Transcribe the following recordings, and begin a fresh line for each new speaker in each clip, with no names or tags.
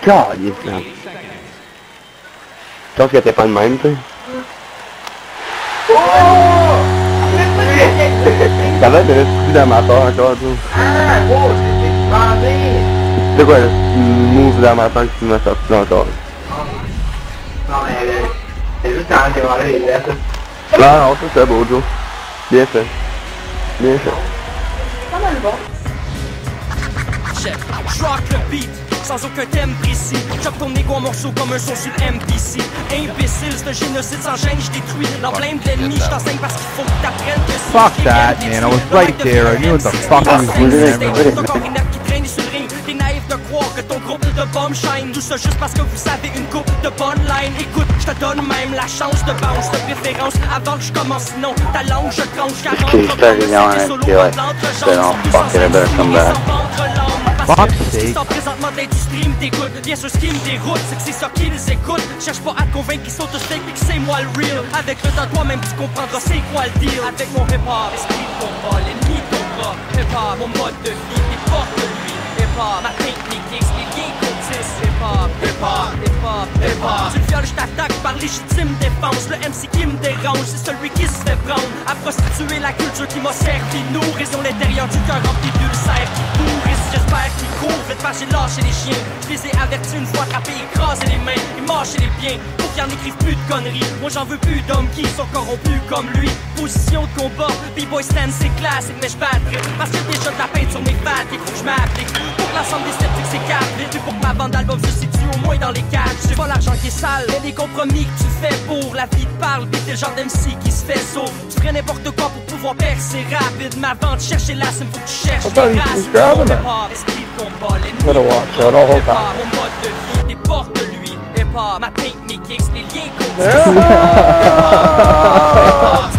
Caliste, man. Je pense que t'es pas de même, tu sais. Ça va être un coup d'amateur encore, tu sais.
Ah, wow, c'est bandé.
C'est quoi, le move d'amateur que tu m'as sorti encore?
Non, mais c'est juste quand j'ai volé les lettres.
Non, non, ça c'est beau, Joe. Bien fait. Bien fait.
Pas mal bon.
Je rock le beat, sans aucun thème précis. Chope ton égo en morceaux comme un son sur MPC. Imbécile, c'est un génocide sans gêne, je détruis l'emblème de l'ennemi. Je t'enseigne parce qu'il faut que t'apprennes que si
Fuck that, man. I was right there. I knew what the fuck he was doing.
Ton corps inerte qui traîne sur le ring. T'es naïf de croire que ton groupe de bombes shine. Tout ça juste parce que vous avez une coupe de bonne line. Écoute, je te donne même la chance de bounce de préférence avant que je commence. Sinon, ta langue je tranche. Car
Fuck's sake.
Présentement de l'industrie me dégoûte. Bien sûr ce qui me déroute, c'est que c'est ça qu'ils écoutent. Cherche pas à te convaincre qu'ils sont tous fake et que c'est moi le real. Avec le temps toi-même tu comprendras c'est quoi le deal. Avec mon hip-hop, esprit de combat, l'ennemi de ton bras. Hip-hop, mon mode de vie, tes portes de lui. Hip-hop, ma technique, expliquer qu'autiste. Hip-hop, hip-hop, hip-hop, hip-hop. Tu le violes, je t'attaque par légitime défense. Le MC qui me dérange, c'est celui qui se fait prendre à prostituer la culture qui m'a servi. Nous, raison l'intérieur du cœur rempli d'ulcères qui pourrissent. J'espère qu'ils courent, vite faire j'ai lâché les chiens. Je les ai avertis une fois, attrapés, écrasé les mains et mâché les biens. Pour qu'ils en écrivent plus de conneries. Moi j'en veux plus d'hommes qui sont corrompus comme lui. Position de combat, B-boy stand c'est classique, mais je battrai parce qu'il y a déjà de la peinte sur mes pattes. Et faut que je m'applique. Pour l'ensemble des sceptiques c'est 4 puis pour que ma bande d'albums se situe au moins dans les 4. J'ai pas l'argent qui est sale, mais les compromis que tu fais pour la vie te parle. Pis t'es le genre d'MC qui se fait sauf. Tu ferais n'importe quoi pour pouvoir percer rapide. Ma vente, chercher la sim, faut que tu cherches les races.
Better watch out, I'll hold that.
Mon mode de vie, des portes de lui. Hip-hop, ma paint, mes kicks, les liens qu'on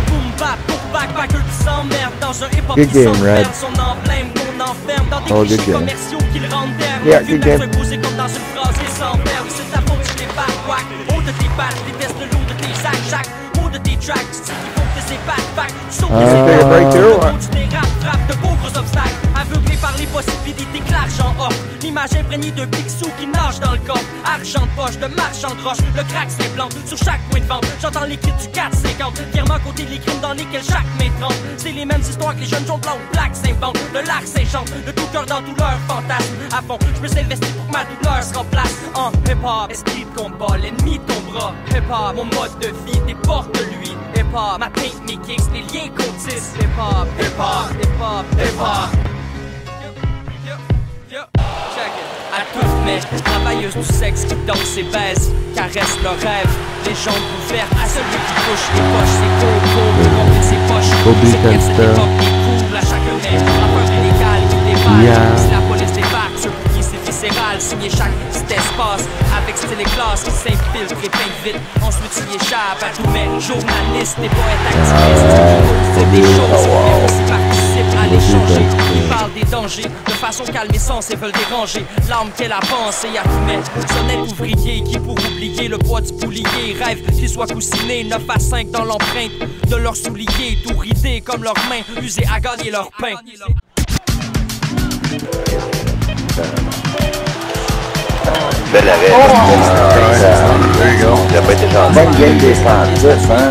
boom bap, pour backpacker qui s'emmerde dans un hip-hop qui s'enferme. Son emblème qu'on enferme dans des clichés commerciaux qui le rendent terme. Vu dans un posé comme dans une phrase et sans verbe. C'est ta faute, je les bats, whack. Haut de tes pattes, déteste le lot de tes sacs, chaque mot de tes tracks. Tu sais qu'il faut que tes backpack. Sauf que c'est un breakthrough. Tu t'es rap, de pauvres obstacles. Aveuglé par les possibilités que l'argent offre. L'image imprégnée de Picsou qui nage dans le coffre. Argent de poche, de marchand de roche. Le crack s'implante sur chaque point de vente. J'entends les cris du 450. Fièrement côté les crimes dans lesquels chaque main trempe. C'est les mêmes histoires que les jeunes jaunes blancs ou blacks s'inventent. Le lac s'échante, le tout cœur dans tout leur fantasme. À fond, je me suis investi pour que ma douleur se remplace. En hip-hop, esprit de combat, l'ennemi de ton bras. Hip-hop, mon mode de vie, des portes de lui. Hip-hop, ma paint, mes kicks, les liens qu'on tisse. Hip-hop, hip-hop, hip-hop, hip-hop. Check it. À toutes mes travailleuses du sexe qui dansent et baissent, caressent leurs rêves, les jambes ouvertes à celui qui touche les poches, c'est court, remplir ses poches. C'est qu'elle cette époque qui couvre à chaque main, rappeur illégal qui déballe. Si la police débarque, ce bouclier c'est viscéral, signer chaque petit espace avec style et classe qui s'infiltre et peint vite. Ensuite tu y échappes à tous mes journalistes et poètes activistes qui posent des choses, mais aussi participent à l'échanger. Ils parlent des dangers de façon calme et sens et veulent déranger l'âme qu'elle a pensée à tout mettre. Sonnette ouvrier qui pour oublier le poids du boulier rêve qu'ils soient coussinés 9 à 5 dans l'empreinte de leurs souliers, tout ridés comme leurs mains usées à gagner leur pain.
Bel arrêt. There you go. Il a pas été gentil. Bonne game défensif, hein.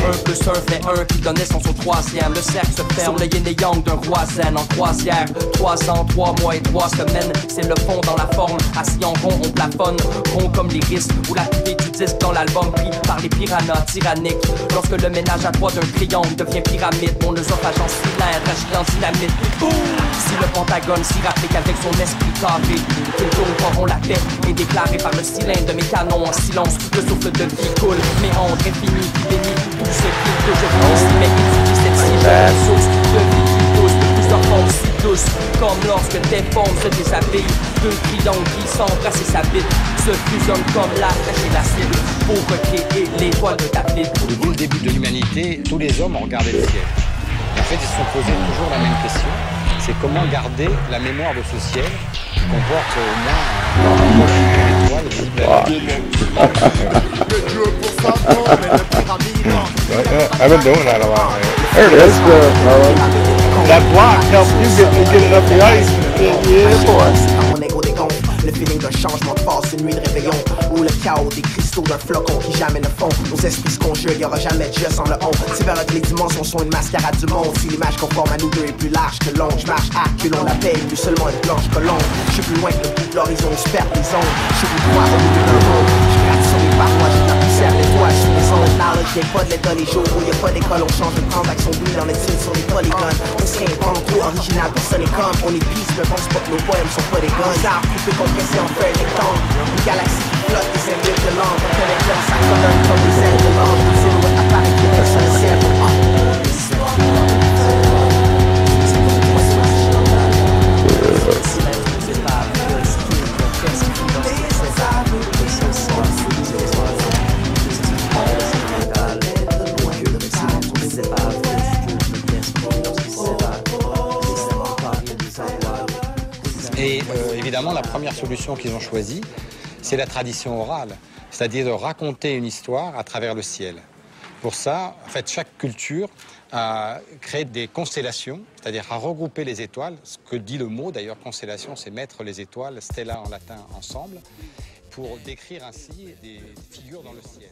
Un plus un fait un qui donnait son troisième. Le cercle se ferme, le yin et yang d'un roi zen en croisière. 3 ans, 3 mois et 3 semaines, c'est le fond dans la forme. Assis en rond, on plafonne, rond comme les risques. Ou la clé du disque dans l'album pris par les piranhas tyranniques. Lorsque le ménage à 3 d'un triangle devient pyramide, mon œsophage cylindre agit en dynamite. Boum! Si le pentagone s'y rapplique avec son esprit carré, qu'ils tournent auront la paix et déclaré par le cylindre de mes canons en silence. Le souffle de vie coule, méandre infini qui bénit tout ce qui est que je vis, mais étudie cette si jeune source de vie qui pousse de plusieurs formes si douces, comme lorsque tes formes se déshabillent, deux triangles qui s'embrassent et s'habitent, se fusionnent comme la flèche et la cible pour recréer l'étoile de David.
Depuis le début de l'humanité, tous les hommes ont regardé le ciel. Et en fait, ils se sont posés toujours la même question. C'est comment garder la mémoire de ce ciel qui comporte au moins une étoile visible à
I've been doing that a lot, man.
There it is.
That block helps you get it up the ice.
Mon ego dégonfle, le feeling d'un changement de phase, une nuit de réveillon. Ou le chaos des cristaux d'un flocon qui jamais ne fond. Nos esprits se conjurent, y'aura jamais de jeu sans le on. C'est vers que les dimensions sont une mascarade du monde. Si l'image conforme à nous deux est plus large que longue, je marche à culon, la paix est plus seulement une blanche colombe. Je suis plus loin que le bout de l'horizon, je perds les ondes. Je suis plus droit au milieu d'un monde. Je gratte sur les parois, j'ai de la poussière, les toits, je suis les ondes. Knowledge, y'a pas de l'état les jours où y'a pas d'école, on change de transaction, oui, on est sur les polygones. On se réinvente, trop original, personne n'est comme. On est peace, mais pense pas que nos poèmes sont pas des guns. Arbres coupés, compressés en feuilles rectangles. Une galaxie qui flotte, des symboles de langue. On connaît comme ça colonne comme des ailes de l'ange. Une silhouette apparaît qui reste sur le ciel.
Et évidemment, la première solution qu'ils ont choisie, c'est la tradition orale, c'est-à-dire de raconter une histoire à travers le ciel. Pour ça, en fait, chaque culture a créé des constellations, c'est-à-dire à regrouper les étoiles. Ce que dit le mot, d'ailleurs, constellation, c'est mettre les étoiles, stella en latin, ensemble, pour décrire ainsi des figures dans le ciel.